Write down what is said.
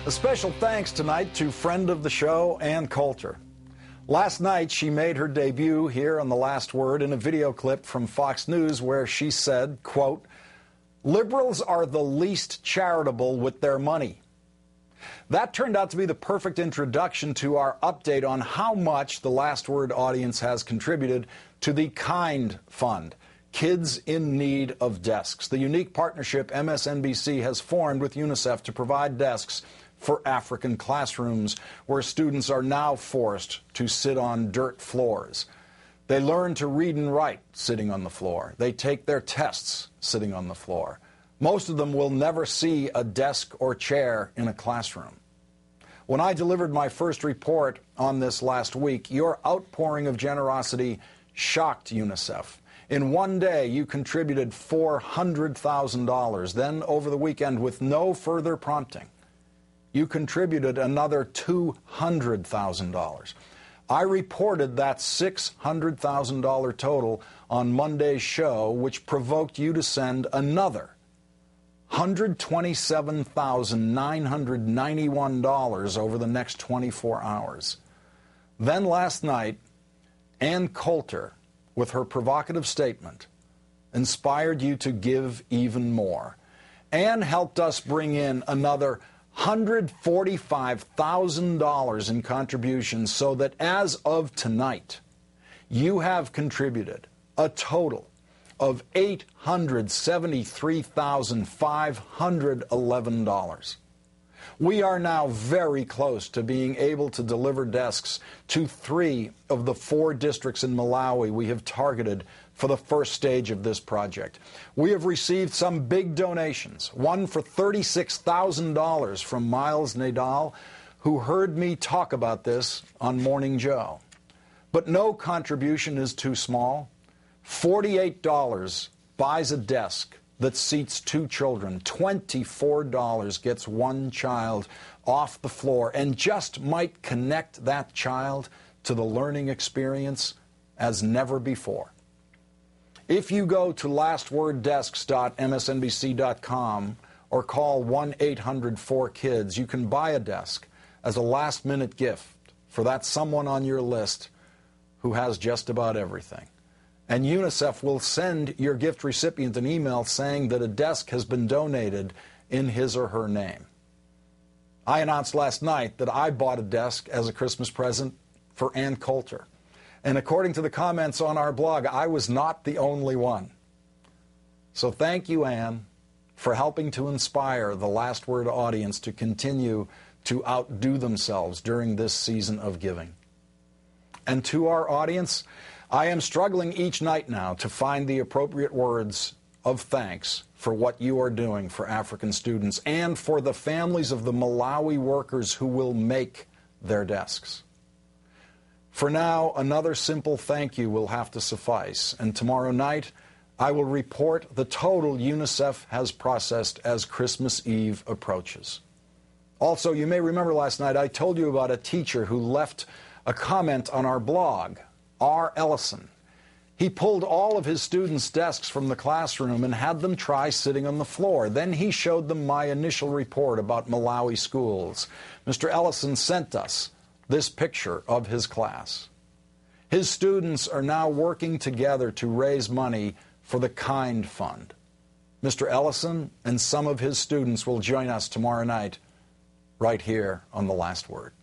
A special thanks tonight to friend of the show, Ann Coulter. Last night, she made her debut here on The Last Word in a video clip from Fox News where she said, quote, "Liberals are the least charitable with their money." That turned out to be the perfect introduction to our update on how much the Last Word audience has contributed to the KIND Fund, Kids in Need of Desks, the unique partnership MSNBC has formed with UNICEF to provide desks for African classrooms where students are now forced to sit on dirt floors. They learn to read and write sitting on the floor. They take their tests sitting on the floor. Most of them will never see a desk or chair in a classroom. When I delivered my first report on this last week, your outpouring of generosity shocked UNICEF. In one day, you contributed $400,000. Then, over the weekend, with no further prompting, you contributed another $200,000. I reported that $600,000 total on Monday's show, which provoked you to send another $127,991 over the next 24 hours. Then last night, Ann Coulter, with her provocative statement, inspired you to give even more. Ann helped us bring in another $145,000 in contributions so that as of tonight, you have contributed a total of $873,511. We are now very close to being able to deliver desks to 3 of the 4 districts in Malawi we have targeted for the first stage of this project. We have received some big donations, one for $36,000 from Miles Nadal, who heard me talk about this on Morning Joe. But no contribution is too small. $48 buys a desk that seats 2 children. $24 gets 1 child off the floor and just might connect that child to the learning experience as never before. If you go to lastworddesks.msnbc.com or call 1-800-4KIDS, you can buy a desk as a last-minute gift for that someone on your list who has just about everything. And UNICEF will send your gift recipient an email saying that a desk has been donated in his or her name. I announced last night that I bought a desk as a Christmas present for Ann Coulter. And according to the comments on our blog, I was not the only one. So thank you, Ann, for helping to inspire the Last Word audience to continue to outdo themselves during this season of giving. And to our audience, I am struggling each night now to find the appropriate words of thanks for what you are doing for African students and for the families of the Malawi workers who will make their desks. For now, another simple thank you will have to suffice, and tomorrow night I will report the total UNICEF has processed as Christmas Eve approaches. Also, you may remember last night I told you about a teacher who left a comment on our blog, R. Ellison. He pulled all of his students' desks from the classroom and had them try sitting on the floor. Then he showed them my initial report about Malawi schools. Mr. Ellison sent us this picture of his class. His students are now working together to raise money for the KIND Fund. Mr. Ellison and some of his students will join us tomorrow night right here on The Last Word.